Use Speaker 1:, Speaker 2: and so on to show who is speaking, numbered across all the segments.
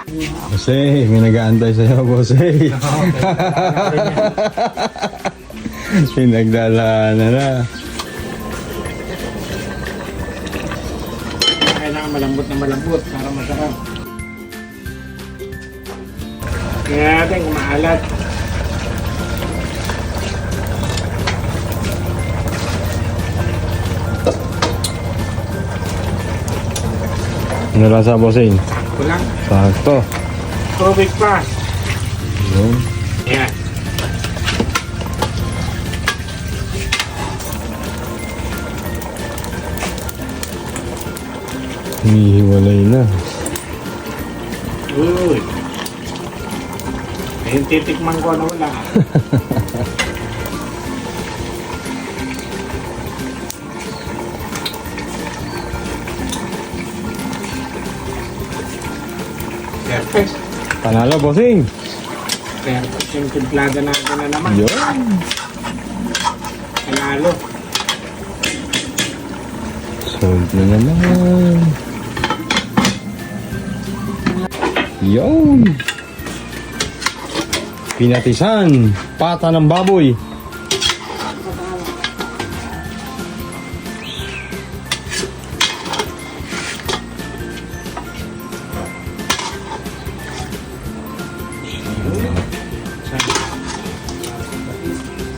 Speaker 1: Bossy, may nag-aantay sa'yo, Bossy. Pinagdalaanan na.
Speaker 2: Kailangan malambot na malambot para masarap. Kaya natin kung maalat.
Speaker 1: Ano lasa, Bossy?
Speaker 2: Kulang.
Speaker 1: Sakto.
Speaker 2: Tubig pa.
Speaker 1: Yun.
Speaker 2: Ayan.
Speaker 1: Hinihiwalay na.
Speaker 2: Uy. Ayun titikman ko na wala. Perfect.
Speaker 1: Panalo, Bossing.
Speaker 2: Perfect yung timplada natin na naman.
Speaker 1: Yun.
Speaker 2: Panalo.
Speaker 1: Sold na naman. Yun. Pinatisan. Pata ng baboy.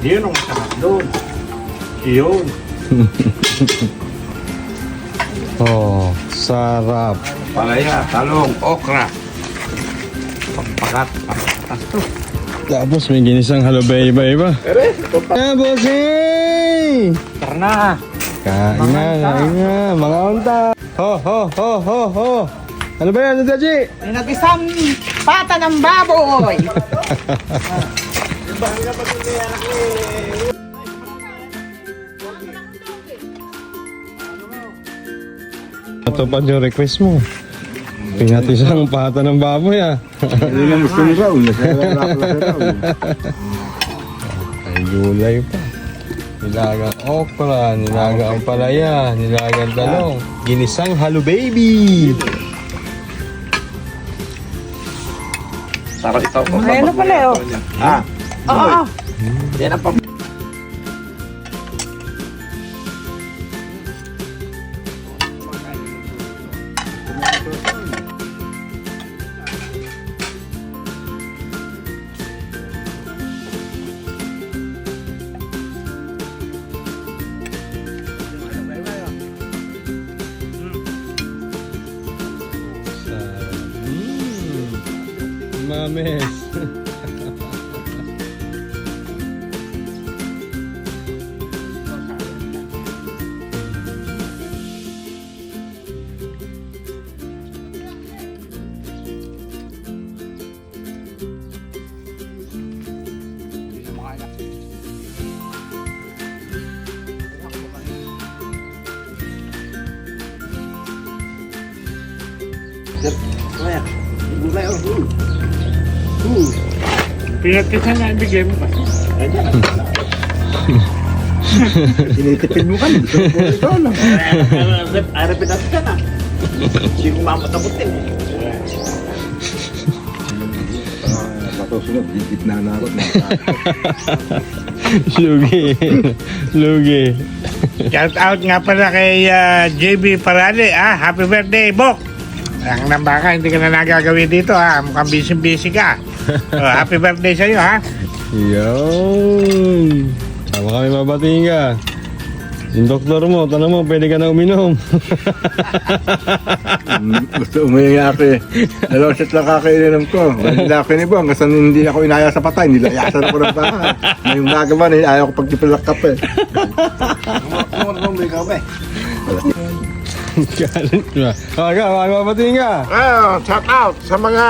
Speaker 2: Yun ang masarap doon. Yun.
Speaker 1: Oh, sarap.
Speaker 2: Palaya, talong, okra. Pagpakat, pagpatas to.
Speaker 1: Tapos may ginisang halubay iba-iba.
Speaker 2: Ito pa.
Speaker 1: Ah, Bossing!
Speaker 2: Tara na.
Speaker 1: Kain na, kain na. Mga unta. Ho, ho, ho, ho, ho. Ano ba yan, Daji?
Speaker 3: Pinatisang pata ng baboy.
Speaker 1: Ito pa yung request mo. Pinatisang pata ng baboy ah.
Speaker 4: Hindi nga gusto ni Raul.
Speaker 1: Ay, gulay pa. Nilagang okra, nilagang palaya, nilagang talong. Ginisang halo baby.
Speaker 2: Sarap ito.
Speaker 3: Ano pala oh?
Speaker 2: Ah,
Speaker 3: Oo.
Speaker 2: yan ang
Speaker 1: Mames.
Speaker 2: pinatisan na ibigay mo kasi.
Speaker 4: Tinitipid mo kami. Ito lang.
Speaker 2: Ara pinatisan na. Hindi ko mamatabutin.
Speaker 4: Patusunod, gigit na ako.
Speaker 1: Lugi. Lugi.
Speaker 2: Shout out nga pala kay JB Parade. Happy birthday, Bok! Ang nambaka, hindi ka na nagagawin dito mukhang busy-busy ka. Happy birthday sa'yo
Speaker 1: Yun. Tama kami mabatiin ka. Yung doktor mo, tanong mo, pwede ka na uminom.
Speaker 4: Gusto umiyak eh. Dalawang shot lang kakainom ko. Hindi ako kinibong. Kasi hindi ako inaya sa patay. Nilayasan ako ng bahay. Ngayong nagawa na ayaw ko pagkipilakap eh.
Speaker 1: Galit ba? Mabatiin ka.
Speaker 2: Shout out sa mga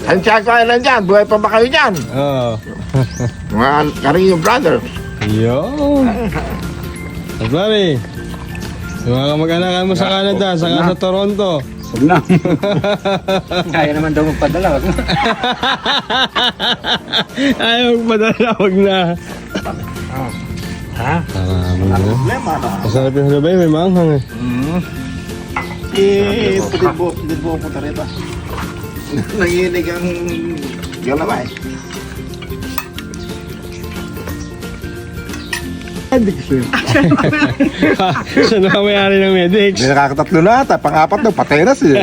Speaker 2: Santiago Island dyan. Buhay pa ba kayo dyan?
Speaker 1: Oo.
Speaker 2: Mga Carrillo Brothers.
Speaker 1: Yun. Pare, yung mga kamag-anakan mo sa Canada, saka sa Toronto.
Speaker 4: Huwag na.
Speaker 3: Kaya naman daw magpadala.
Speaker 1: Ayaw magpadala, wag na.
Speaker 2: Ha?
Speaker 1: Marami na. Masarap yung halabay, may maanghang eh.
Speaker 4: Puti po punta rito. Nanginig ang galamay.
Speaker 1: Siya na may-ari ng Medix.
Speaker 4: Hindi nakakatatlo na ata, pang-apat daw, patay na siya.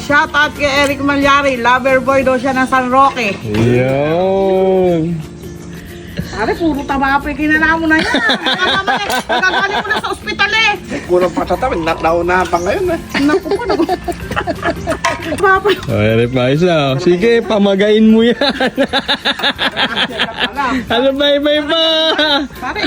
Speaker 3: Shout out kay Eric Malyari. Lover boy daw siya ng San Roque.
Speaker 1: Yun.
Speaker 3: Pare, puro tama pa yung kinanamo na yan. Nagagaling mo na sa ospital eh.
Speaker 4: Kulang pa sa tawin, naunahan pa ngayon eh.
Speaker 3: Naku po, naku. Papa.
Speaker 1: Ay, pa isa. Sige, pamagain mo yan. Ano ba, iba-iba?
Speaker 3: Pare.